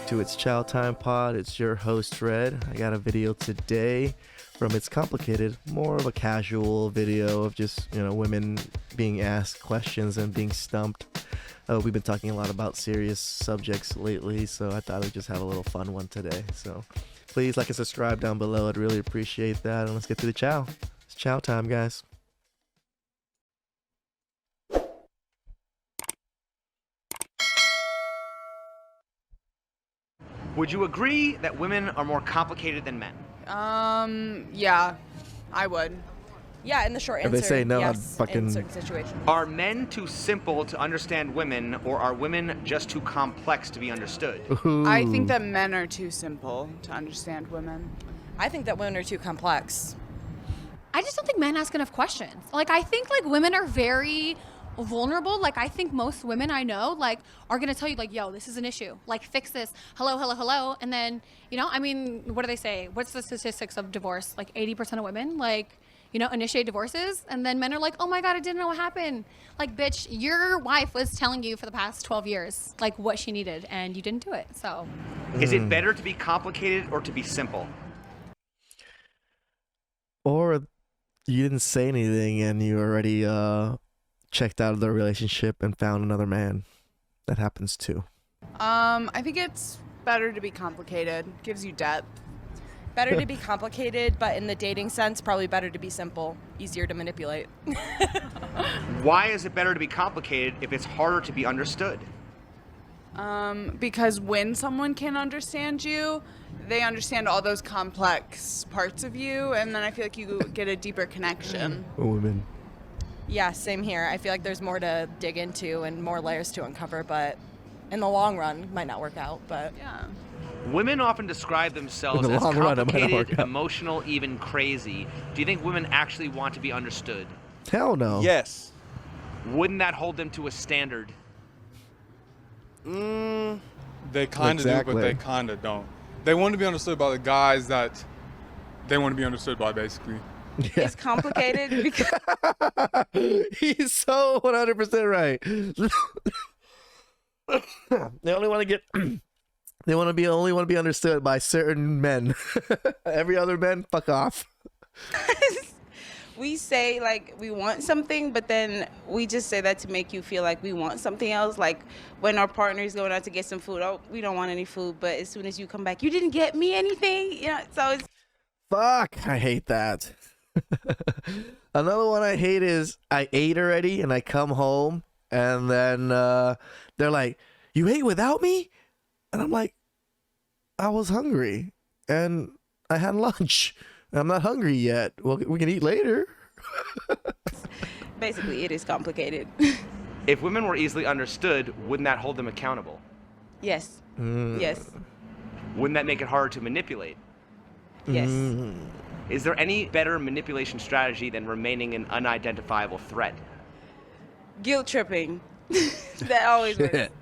to It's Chow Time Pod. It's your host, Red. I got a video today from It's Complicated, more of a casual video of just, women being asked questions and being stumped. We've been talking a lot about serious subjects lately, so I thought I'd just have a little fun one today. So please like and subscribe down below. I'd really appreciate that. And let's get to the chow. It's chow time, guys. Would you agree that women are more complicated than men? Yeah, I would. Yeah, in the short answer, If they say no, yes, I'd fucking... in certain situations. Are men too simple to understand women, or are women just too complex to be understood? Ooh. I think that men are too simple to understand women. I think that women are too complex. I just don't think men ask enough questions. I think women are very vulnerable. I think most women I know are gonna tell you yo, this is an issue, fix this, hello, and then what do they say, what's the statistics of divorce? 80% of women initiate divorces, and then men are oh my god, I didn't know what happened. Bitch, your wife was telling you for the past 12 years what she needed, and you didn't do it. So Is it better to be complicated or to be simple? Or you didn't say anything and you already checked out of the relationship and found another man. That happens too. I think it's better to be complicated. Gives you depth. Better to be complicated, but in the dating sense, probably better to be simple. Easier to manipulate. Why is it better to be complicated if it's harder to be understood? Because when someone can understand you, they understand all those complex parts of you, and then I feel like you get a deeper connection. Women. Yeah, same here. I feel like there's more to dig into and more layers to uncover, but in the long run, it might not work out. But Yeah. Women often describe themselves In the as long run, it might not work complicated, out. emotional, even crazy. Do you think women actually want to be understood? Hell no. Yes. Wouldn't that hold them to a standard? They kind of Exactly. do, but they kind of don't. They want to be understood by the guys that they want to be understood by, basically. Yeah. It's complicated because He's so 100% right. They only want to get... They only want to be understood by certain men. Every other man, fuck off. We say we want something, but then we just say that to make you feel like we want something else. When our partner's going out to get some food, oh, we don't want any food, but as soon as you come back, you didn't get me anything. So it's... Fuck, I hate that. Another one I hate is I ate already and I come home and then they're like, you ate without me? And I'm like, I was hungry and I had lunch. I'm not hungry yet. Well, we can eat later. Basically, it is complicated. If women were easily understood, wouldn't that hold them accountable? Yes. Yes. Wouldn't that make it harder to manipulate? Yes. Is there any better manipulation strategy than remaining an unidentifiable threat? Guilt tripping. That always works. Shit.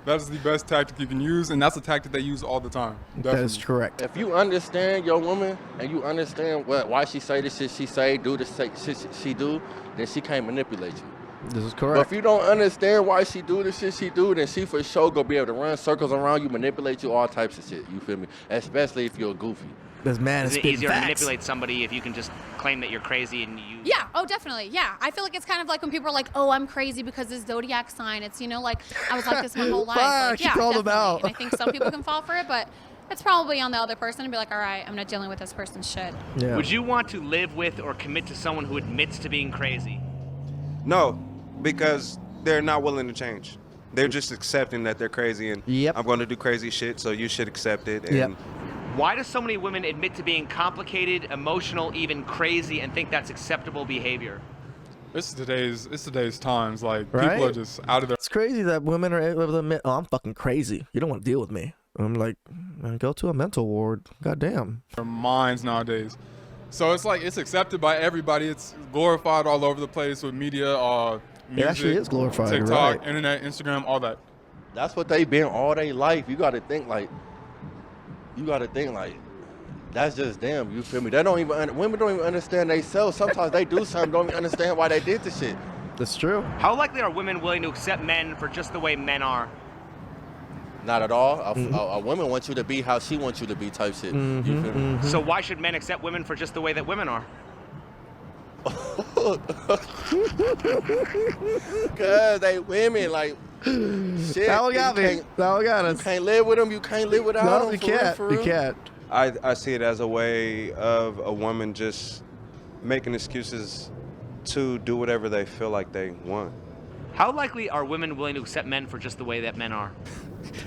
That is the best tactic you can use, and that's a tactic they use all the time. That is Definitely. correct. If you understand your woman and you understand why she say the shit she say, do the shit she do, then she can't manipulate you. This is But correct. if you don't understand why she do the shit she do, then she for sure gonna be able to run circles around you, manipulate you, all types of shit. You feel me? Especially if you're goofy. This man is Is it spitting easier to facts. manipulate somebody if you can just claim that you're crazy and you... yeah, oh definitely, yeah. I feel like it's kind of when people are oh, I'm crazy because this zodiac sign. It's I was like this my whole life. Fuck, she Yeah, called him definitely. out. And I think some people can fall for it, but it's probably on the other person and be all right, I'm not dealing with this person's shit. Yeah. Would you want to live with or commit to someone who admits to being crazy? No, because they're not willing to change. They're just accepting that they're crazy and Yep. I'm going to do crazy shit, so you should accept it. And Yep. Why do so many women admit to being complicated, emotional, even crazy, and think that's acceptable behavior? It's today's times. Right? People are just out of their It's crazy that women are able to admit, oh, I'm fucking crazy. You don't want to deal with me. I'm like, man, go to a mental ward. Goddamn. minds nowadays. So it's accepted by everybody. It's glorified all over the place with media, music, actually is glorified, you're TikTok, right. internet, Instagram, all that. That's what they been all their life. You gotta think that's just them. You feel me? Women don't even understand themselves. Sometimes they do something, don't even understand why they did the shit. That's true. How likely are women willing to accept men for just the way men are? Not at all. A woman wants you to be how she wants you to be type shit. You feel me? So why should men accept women for just the way that women are? Cause they women like shit. That one got me. That one got us. You can't live with them. You can't live without them. No, you for real, can't. for real. You can't. I see it as a way of a woman just making excuses to do whatever they feel like they want. How likely are women willing to accept men for just the way that men are?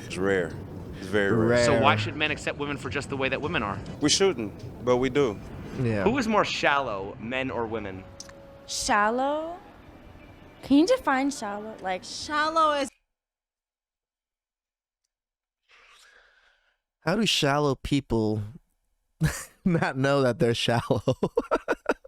It's rare. It's very rare. So why should men accept women for just the way that women are? We shouldn't, but we do. Yeah. Who is more shallow, men or women? Shallow? Can you define shallow? Like, Shallow is How do shallow people not know that they're shallow?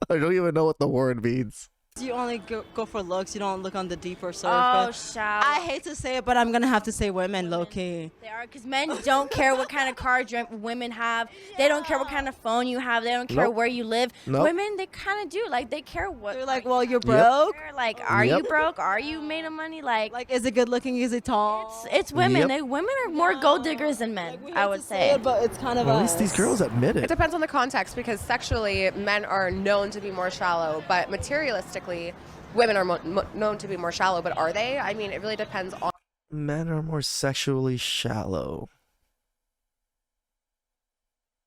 I don't even know what the word means. You only go for looks. You don't look on the deeper surface. oh, shallow. I hate to say it, but I'm gonna have to say women, low key. They are, because men don't care what kind of car women have. They don't care what kind of phone you have. They don't care Nope. where you live. Nope. Women, they kind of do. Like, they care what. They're like, well, you're broke. Like, are you Yep. broke? Are you made of money? Like, Like, is it good looking? Is it tall? it's women. Yep. Women are more gold diggers than men, I would say. it, but it's kind of Well, at least these girls admit It it. depends on the context, because sexually, men are known to be more shallow, but materialistically, women are known to be more shallow. But are they? I mean, it really depends on. Men are more sexually shallow.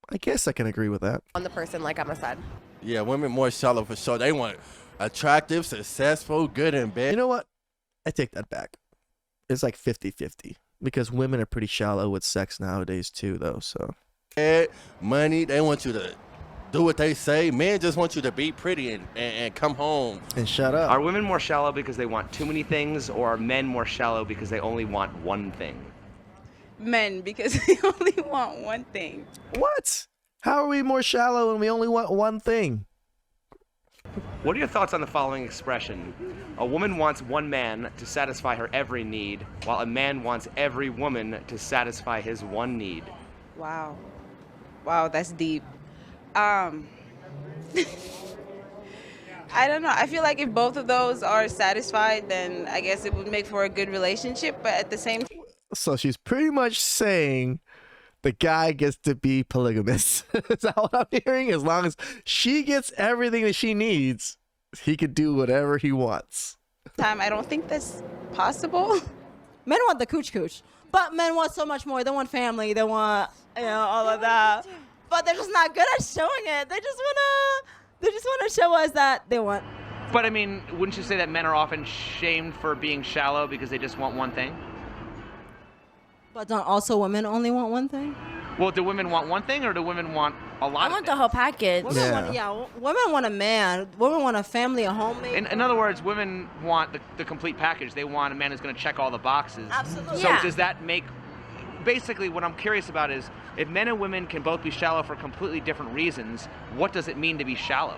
I guess I can agree with that. On the person, like Emma said. Yeah, women more shallow for sure. They want attractive, successful, good in bed. You know what? I take that back. It's like 50-50 because women are pretty shallow with sex nowadays too, though. So Money, they want you to do what they say. Men just want you to be pretty and come home. and shut up. Are women more shallow because they want too many things, or are men more shallow because they only want one thing? Men, because they only want one thing. What? How are we more shallow when we only want one thing? What are your thoughts on the following expression? A woman wants one man to satisfy her every need, while a man wants every woman to satisfy his one need. Wow. Wow, that's deep. I don't know. I feel like if both of those are satisfied, then I guess it would make for a good relationship. But at the same time, So she's pretty much saying the guy gets to be polygamous. Is that what I'm hearing? As long as she gets everything that she needs, he could do whatever he wants. I don't think that's possible. Men want the cooch, but men want so much more. They want family. They want, all of that. But they're just not good at showing it. They just wanna show us that they want. But I mean, wouldn't you say that men are often shamed for being shallow because they just want one thing? But don't also women only want one thing? Well, do women want one thing, or do women want a lot I of want the things? whole package. Women want a man. Women want a family, a homemade. In other words, women want the complete package. They want a man who's going to check all the boxes. Absolutely. So Yeah. does that make... Basically, what I'm curious about is, if men and women can both be shallow for completely different reasons, what does it mean to be shallow?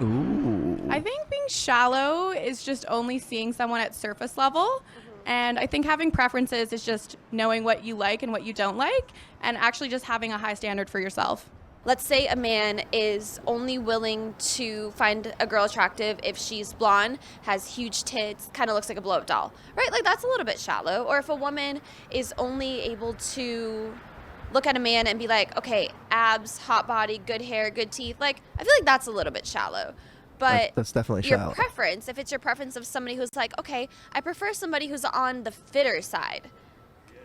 Ooh. I think being shallow is just only seeing someone at surface level. And I think having preferences is just knowing what you like and what you don't like, and actually just having a high standard for yourself. Let's say a man is only willing to find a girl attractive if she's blonde, has huge tits, kind of looks like a blow-up doll, right? Like, that's a little bit shallow. Or if a woman is only able to look at a man and be like, okay, abs, hot body, good hair, good teeth, like, I feel like that's a little bit shallow. But That's definitely your shallow. preference, if it's your preference of somebody who's like, okay, I prefer somebody who's on the fitter side,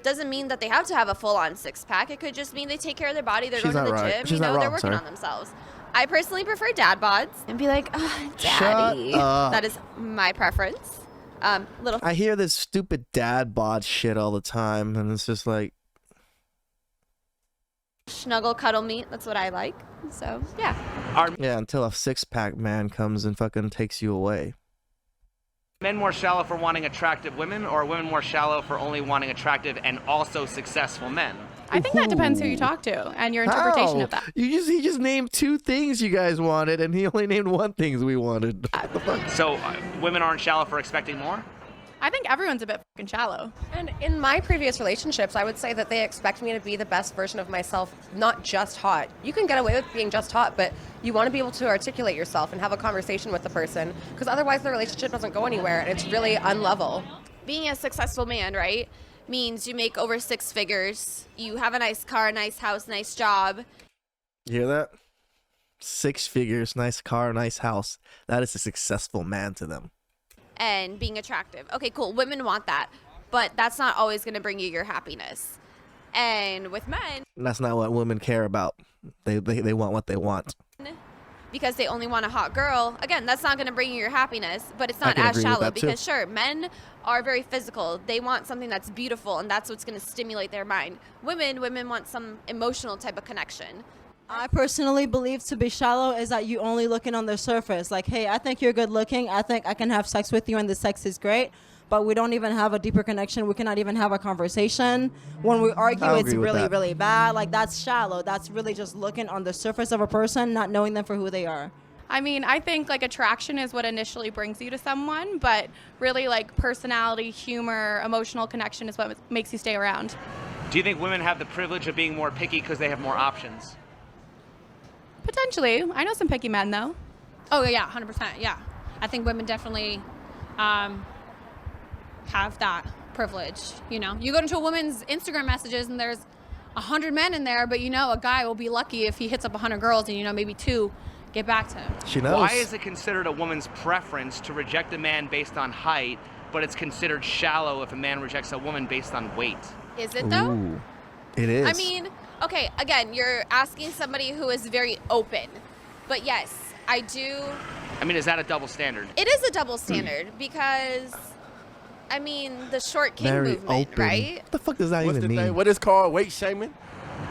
doesn't mean that they have to have a full-on six-pack. It could just mean they take care of their body, they're She's going to not the right. gym, She's not they're wrong, working sir. on themselves. I personally prefer dad bods and be like, oh, Shut daddy. up. That is my preference. Little I hear this stupid dad bod shit all the time, and it's just like, snuggle, cuddle meat. That's what I like. So, yeah. yeah, until a six-pack man comes and fucking takes you away. Men more shallow for wanting attractive women, or are women more shallow for only wanting attractive and also successful men? I think that depends who you talk to and your interpretation How? of that. He just named two things you guys wanted, and he only named one thing we wanted. What the fuck? So women aren't shallow for expecting more? I think everyone's a bit fucking shallow. And in my previous relationships, I would say that they expect me to be the best version of myself, not just hot. You can get away with being just hot, but you want to be able to articulate yourself and have a conversation with the person, because otherwise the relationship doesn't go anywhere, and it's really unlevel. Being a successful man, right? means you make over 6 figures, you have a nice car, nice house, nice job. You hear that? 6 figures, nice car, nice house. That is a successful man to them. And being attractive. Okay, cool. Women want that, but that's not always going to bring you your happiness. And with men, That's not what women care about. They want what they want. because they only want a hot girl, again, that's not going to bring you your happiness, but it's I not can as agree with shallow that, too. because sure, men are very physical. They want something that's beautiful, and that's what's going to stimulate their mind. Women want some emotional type of connection. I personally believe to be shallow is that you only looking on the surface. Like, hey, I think you're good looking. I think I can have sex with you and the sex is great. But we don't even have a deeper connection. We cannot even have a conversation. When we argue, I'll it's agree with really, that. really bad. Like, that's shallow. That's really just looking on the surface of a person, not knowing them for who they are. I mean, I think like attraction is what initially brings you to someone, but really like personality, humor, emotional connection is what makes you stay around. Do you think women have the privilege of being more picky because they have more options? Potentially. I know some picky men though. Oh, yeah, 100%. Yeah. I think women definitely have that privilege. You know, you go into a woman's Instagram messages and there's 100 men in there, but you know, a guy will be lucky if he hits up 100 girls and, you know, maybe 2 get back to him. She knows. Why is it considered a woman's preference to reject a man based on height, but it's considered shallow if a man rejects a woman based on weight? Is it though? Ooh, it is. I mean, okay, again, you're asking somebody who is very open. But yes, I do. I mean, is that a double standard? It is a double standard because, I mean, the short king very movement, open. right? What the fuck does that What's even the mean? thing? What is called weight shaming?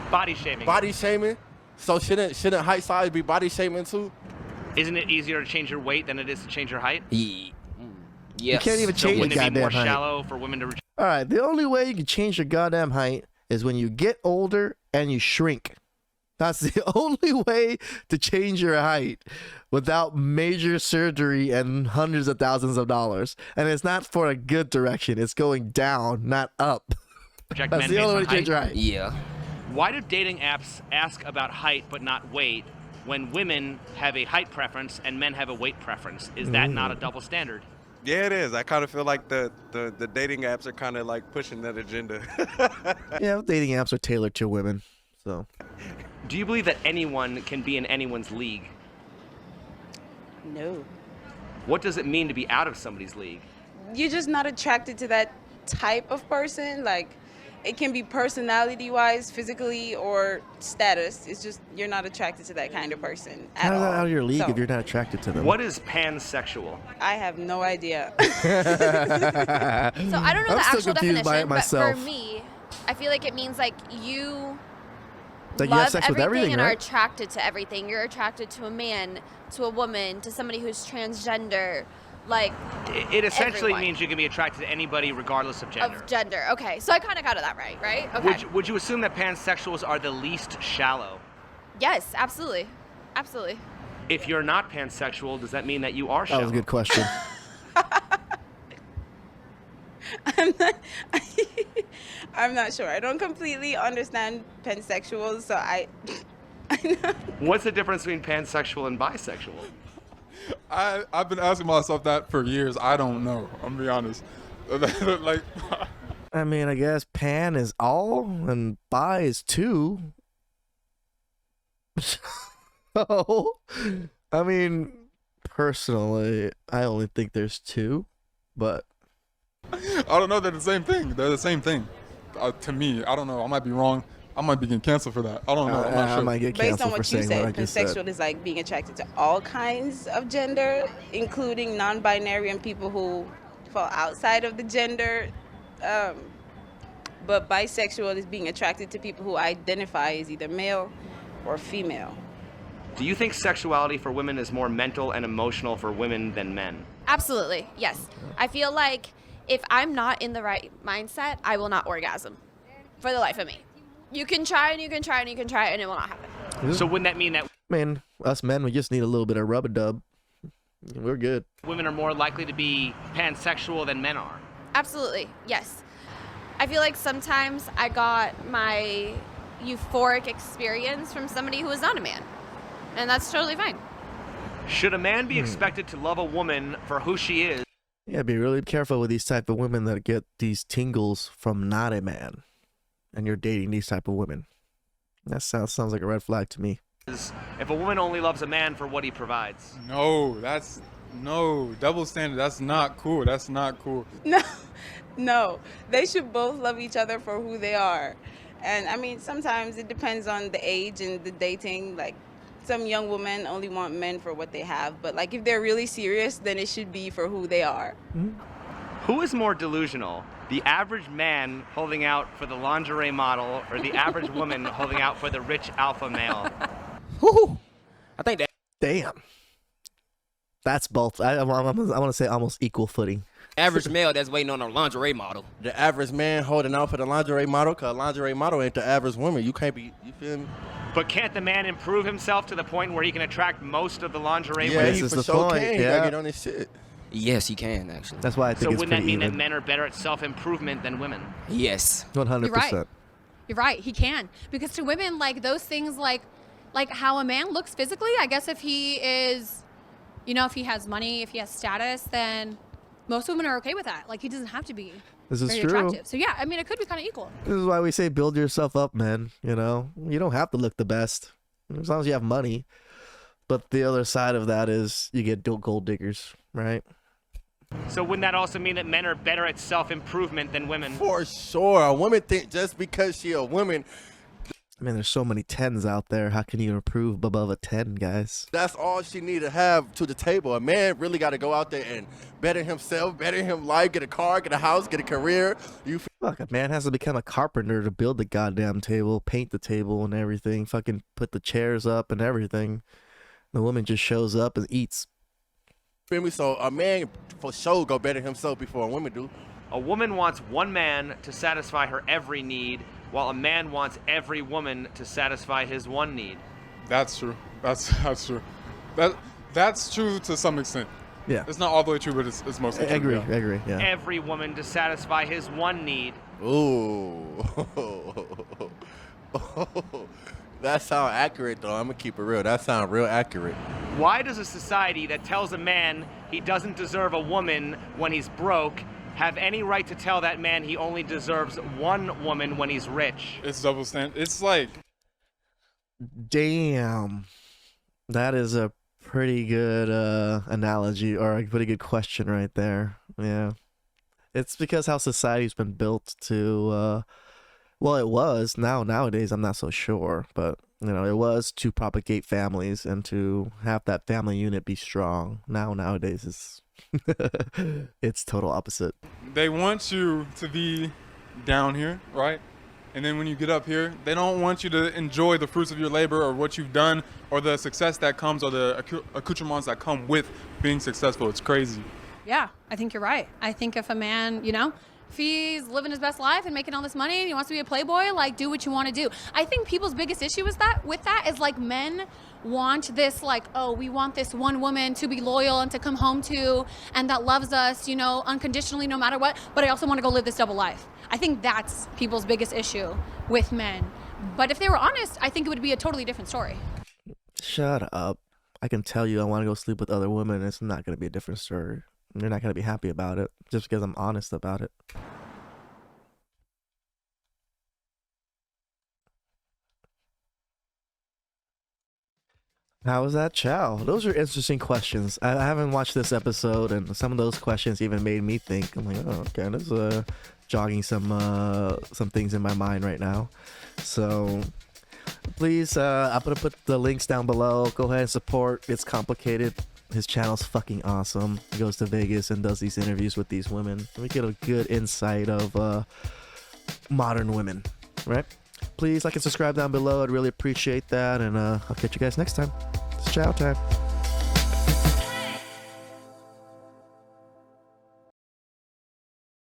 Body shaming. Body shaming. So shouldn't height size be body shaming too? Isn't it easier to change your weight than it is to change your height? You can't even So change your wouldn't it be goddamn more height. shallow for women to reject? All right, the only way you can change your goddamn height is when you get older and you shrink. That's the only way to change your height without major surgery and hundreds of thousands of dollars. And it's not for a good direction. It's going down, not up. Reject That's men the based only way on to change your height? height. Yeah. Why do dating apps ask about height but not weight when women have a height preference and men have a weight preference? Is that not a double standard? Yeah, it is. I kind of feel like the dating apps are kind of like pushing that agenda. Yeah, dating apps are tailored to women. So, Do you believe that anyone can be in anyone's league? No. What does it mean to be out of somebody's league? You're just not attracted to that type of person. Like, it can be personality-wise, physically, or status. It's just you're not attracted to that kind of person at how is all. that out of your league So, if you're not attracted to them? What is pansexual? I have no idea. So I don't know I'm the still actual confused by it definition, but for myself. me, I feel like it means like you Like you have love sex with everything, and are right? attracted to everything. You're attracted to a man, to a woman, to somebody who's transgender, like It essentially everyone. means you can be attracted to anybody regardless of gender. of gender. Okay, so I kind of got that right? Okay. Would you assume that pansexuals are the least shallow? Yes, absolutely. Absolutely. If you're not pansexual, does that mean that you are That shallow? was a good question. I'm not sure. I don't completely understand pansexuals, so What's the difference between pansexual and bisexual? I've been asking myself that for years. I don't know. I'm gonna be honest. Like, I mean, I guess pan is all and bi is two. So, I mean, personally, I only think there's two, but I don't know. They're the same thing. They're the same thing. To me, I don't know. I might be wrong. I might be getting canceled for that. I don't know. I'm not sure. I might get based canceled on for what you saying what I said, just said. pansexual is like being attracted to all kinds of gender, including non-binary and people who fall outside of the gender. But bisexual is being attracted to people who identify as either male or female. Do you think sexuality for women is more mental and emotional for women than men? Absolutely. Yes. I feel like if I'm not in the right mindset, I will not orgasm for the life of me. You can try and you can try and you can try and it will not happen. So wouldn't that mean that Man, us men, we just need a little bit of rub-a-dub. We're good. women are more likely to be pansexual than men are? Absolutely. Yes. I feel like sometimes I got my euphoric experience from somebody who is not a man. And that's totally fine. Should a man be expected to love a woman for who she is? Yeah, be really careful with these type of women that get these tingles from not a man, and you're dating these type of women. That sounds like a red flag to me. If a woman only loves a man for what he provides. No, double standard. That's not cool. That's not cool. No, they should both love each other for who they are. And I mean, sometimes it depends on the age and the dating. Like, some young women only want men for what they have, but like if they're really serious, then it should be for who they are. Who is more delusional? The average man holding out for the lingerie model, or the average woman holding out for the rich alpha male? I think that. Damn. That's both. I want to say almost equal footing. Average male that's waiting on a lingerie model. The average man holding out for the lingerie model, because lingerie model ain't the average woman. You can't be, you feel me? But can't the man improve himself to the point where he can attract most of the lingerie Yeah, women? he This is for the sure point, can. He yeah. gotta get on his shit. Yes, he can actually. That's why I think So it's wouldn't that pretty mean that even. men are better at self-improvement than women? Yes. 100%. You're right. You're right. He can, because to women, like those things, like how a man looks physically. I guess if he is, if he has money, if he has status, then most women are okay with that. Like, he doesn't have to be This is very true. attractive. So yeah, I mean, it could be kind of equal. This is why we say build yourself up, man. You don't have to look the best as long as you have money. But the other side of that is you get gold diggers, right? So wouldn't that also mean that men are better at self-improvement than women? For sure. A woman think just because she a woman, I mean, there's so many 10s out there. How can you improve above a 10, guys? that's all she need to have to the table. A man really got to go out there and better himself, better him life, get a car, get a house, get a career. You Fuck, a man has to become a carpenter to build the goddamn table, paint the table and everything, fucking put the chairs up and everything. The woman just shows up and eats. feel me? So a man for sure go better himself before a woman do. A woman wants one man to satisfy her every need, while a man wants every woman to satisfy his one need. That's true. That's true. That's true to some extent. Yeah. It's not all the way true, but it's mostly I true. agree, yeah. Every woman to satisfy his one need. Ooh. That sound accurate though. I'm gonna keep it real. That sound real accurate. Why does a society that tells a man he doesn't deserve a woman when he's broke have any right to tell that man he only deserves one woman when he's rich? It's double standard. It's like, Damn. That is a pretty good analogy, or a pretty good question right there. Yeah. It's because how society's been built to, well, it was. Nowadays, I'm not so sure. But, it was to propagate families and to have that family unit be strong. Nowadays, it's, it's total opposite. they want you to be down here, right? And then when you get up here, they don't want you to enjoy the fruits of your labor or what you've done or the success that comes or the accoutrements that come with being successful. It's crazy. Yeah, I think you're right. I think if a man, if he's living his best life and making all this money and he wants to be a playboy, like, do what you want to do. I think people's biggest issue is like men want this, like, oh, we want this one woman to be loyal and to come home to and that loves us, unconditionally no matter what, but I also want to go live this double life. I think that's people's biggest issue with men. But if they were honest, I think it would be a totally different story. Shut up. I can tell you I want to go sleep with other women. It's not going to be a different story. You're not going to be happy about it just because I'm honest about it. How was that, Chow? Those are interesting questions. I haven't watched this episode, and some of those questions even made me think. I'm like, oh, okay, this is jogging some things in my mind right now. So please, I'm gonna put the links down below. Go ahead and support It's Complicated. His channel's fucking awesome. He goes to Vegas and does these interviews with these women. We get a good insight of modern women, right? Please like and subscribe down below. I'd really appreciate that. And I'll catch you guys next time. It's chow time.